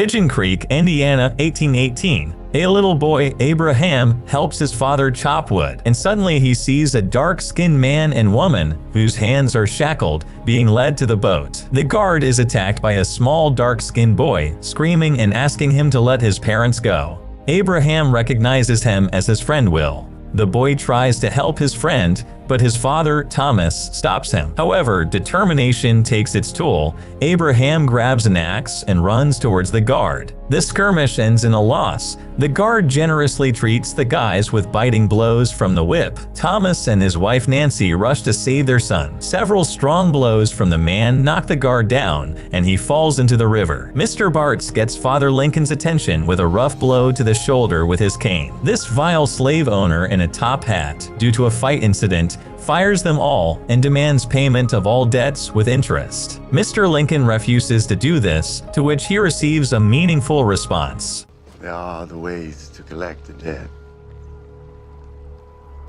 Pigeon Creek, Indiana, 1818. A little boy, Abraham, helps his father chop wood, and suddenly he sees a dark-skinned man and woman, whose hands are shackled, being led to the boat. The guard is attacked by a small dark-skinned boy, screaming and asking him to let his parents go. Abraham recognizes him as his friend Will. The boy tries to help his friend, but his father, Thomas, stops him. However, determination takes its toll. Abraham grabs an axe and runs towards the guard. This skirmish ends in a loss. The guard generously treats the guys with biting blows from the whip. Thomas and his wife Nancy rush to save their son. Several strong blows from the man knock the guard down, and he falls into the river. Mr. Bartz gets Father Lincoln's attention with a rough blow to the shoulder with his cane. This vile slave owner in a top hat, due to a fight incident, fires them all and demands payment of all debts with interest. Mr. Lincoln refuses to do this, to which he receives a meaningful response. There are other ways to collect the debt.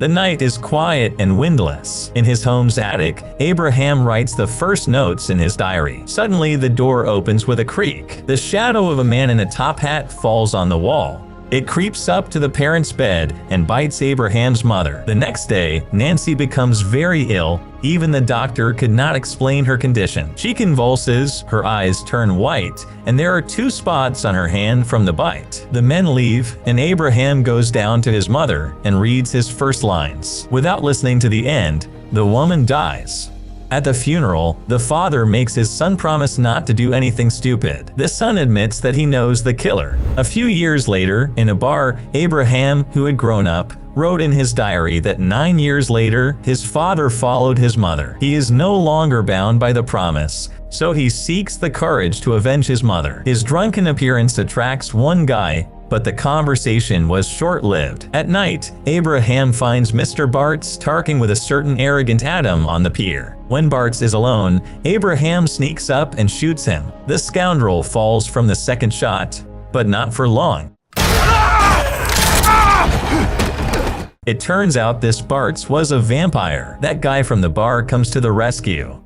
The night is quiet and windless. In his home's attic, Abraham writes the first notes in his diary. Suddenly, the door opens with a creak. The shadow of a man in a top hat falls on the wall. It creeps up to the parents' bed and bites Abraham's mother. The next day, Nancy becomes very ill. Even the doctor could not explain her condition. She convulses, her eyes turn white, and there are 2 spots on her hand from the bite. The men leave, and Abraham goes down to his mother and reads his first lines. Without listening to the end, the woman dies. At the funeral, the father makes his son promise not to do anything stupid. The son admits that he knows the killer. A few years later, in a bar, Abraham, who had grown up, wrote in his diary that 9 years later, his father followed his mother. He is no longer bound by the promise, so he seeks the courage to avenge his mother. His drunken appearance attracts one guy, but the conversation was short-lived. At night, Abraham finds Mr. Bartz talking with a certain arrogant Adam on the pier. When Bartz is alone, Abraham sneaks up and shoots him. The scoundrel falls from the second shot, but not for long. It turns out this Bartz was a vampire. That guy from the bar comes to the rescue.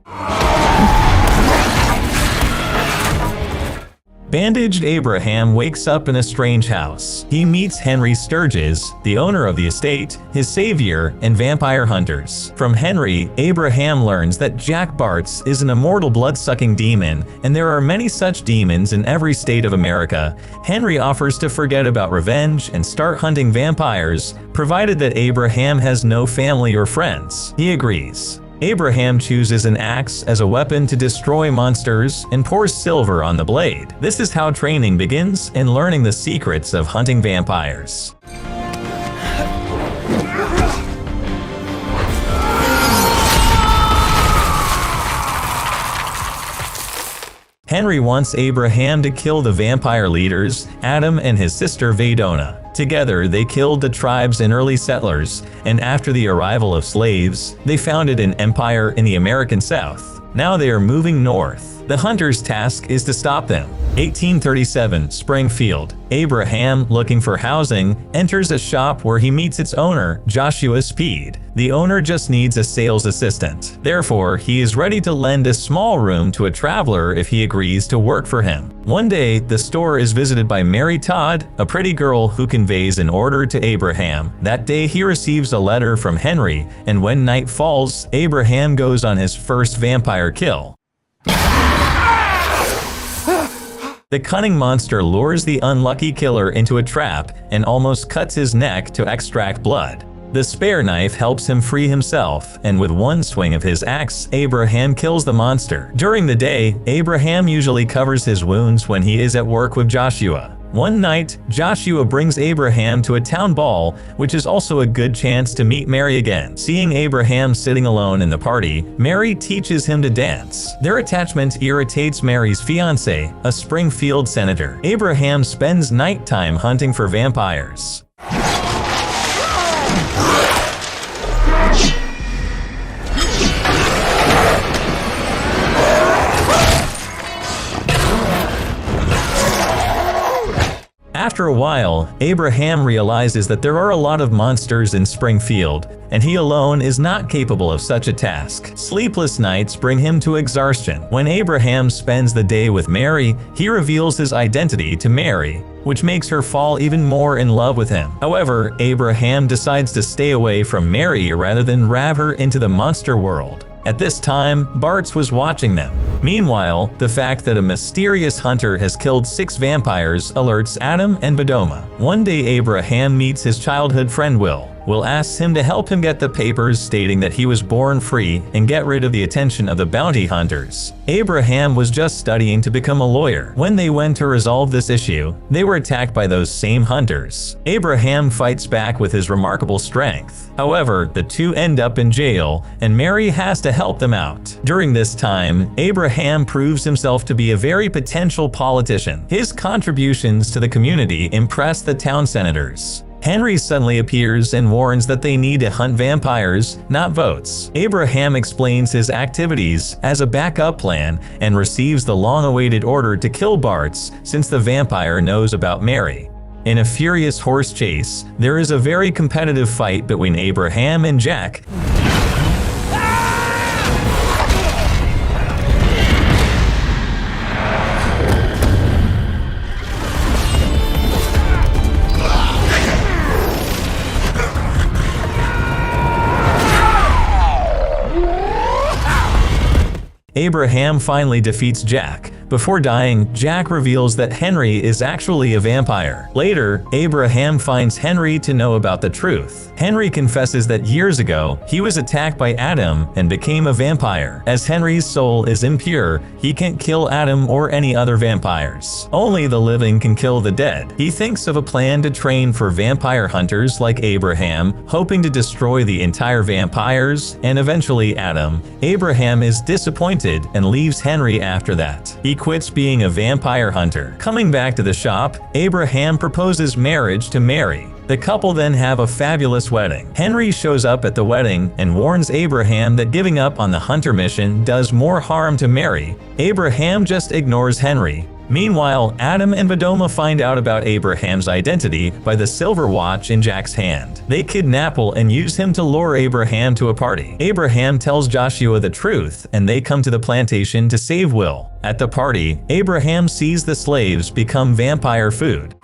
Bandaged Abraham wakes up in a strange house. He meets Henry Sturgis, the owner of the estate, his savior, and vampire hunters. From Henry, Abraham learns that Jack Bartz is an immortal blood-sucking demon, and there are many such demons in every state of America. Henry offers to forget about revenge and start hunting vampires, provided that Abraham has no family or friends. He agrees. Abraham chooses an axe as a weapon to destroy monsters and pours silver on the blade. This is how training begins in learning the secrets of hunting vampires. Henry wants Abraham to kill the vampire leaders, Adam and his sister Vadona. Together, they killed the tribes and early settlers, and after the arrival of slaves, they founded an empire in the American South. Now they are moving north. The hunter's task is to stop them. 1837, Springfield. Abraham, looking for housing, enters a shop where he meets its owner, Joshua Speed. The owner just needs a sales assistant. Therefore, he is ready to lend a small room to a traveler if he agrees to work for him. One day, the store is visited by Mary Todd, a pretty girl who conveys an order to Abraham. That day, he receives a letter from Henry, and when night falls, Abraham goes on his first vampire kill. The cunning monster lures the unlucky killer into a trap and almost cuts his neck to extract blood. The spare knife helps him free himself, and with one swing of his axe, Abraham kills the monster. During the day, Abraham usually covers his wounds when he is at work with Joshua. One night, Joshua brings Abraham to a town ball, which is also a good chance to meet Mary again. Seeing Abraham sitting alone in the party, Mary teaches him to dance. Their attachment irritates Mary's fiancé, a Springfield senator. Abraham spends nighttime hunting for vampires. After a while, Abraham realizes that there are a lot of monsters in Springfield, and he alone is not capable of such a task. Sleepless nights bring him to exhaustion. When Abraham spends the day with Mary, he reveals his identity to Mary, which makes her fall even more in love with him. However, Abraham decides to stay away from Mary rather than grab her into the monster world. At this time, Bartz was watching them. Meanwhile, the fact that a mysterious hunter has killed 6 vampires alerts Adam and Bedoma. One day Abraham meets his childhood friend Will. Will asks him to help him get the papers stating that he was born free and get rid of the attention of the bounty hunters. Abraham was just studying to become a lawyer. When they went to resolve this issue, they were attacked by those same hunters. Abraham fights back with his remarkable strength. However, the two end up in jail, and Mary has to help them out. During this time, Abraham proves himself to be a very potential politician. His contributions to the community impress the town senators. Henry suddenly appears and warns that they need to hunt vampires, not votes. Abraham explains his activities as a backup plan and receives the long-awaited order to kill Bartz since the vampire knows about Mary. In a furious horse chase, there is a very competitive fight between Abraham and Jack. Abraham finally defeats Jack. Before dying, Jack reveals that Henry is actually a vampire. Later, Abraham finds Henry to know about the truth. Henry confesses that years ago, he was attacked by Adam and became a vampire. As Henry's soul is impure, he can't kill Adam or any other vampires. Only the living can kill the dead. He thinks of a plan to train for vampire hunters like Abraham, hoping to destroy the entire vampires and eventually Adam. Abraham is disappointed and leaves Henry after that. He quits being a vampire hunter. Coming back to the shop, Abraham proposes marriage to Mary. The couple then have a fabulous wedding. Henry shows up at the wedding and warns Abraham that giving up on the hunter mission does more harm to Mary. Abraham just ignores Henry. Meanwhile, Adam and Bedoma find out about Abraham's identity by the silver watch in Jack's hand. They kidnap Will and use him to lure Abraham to a party. Abraham tells Joshua the truth, and they come to the plantation to save Will. At the party, Abraham sees the slaves become vampire food.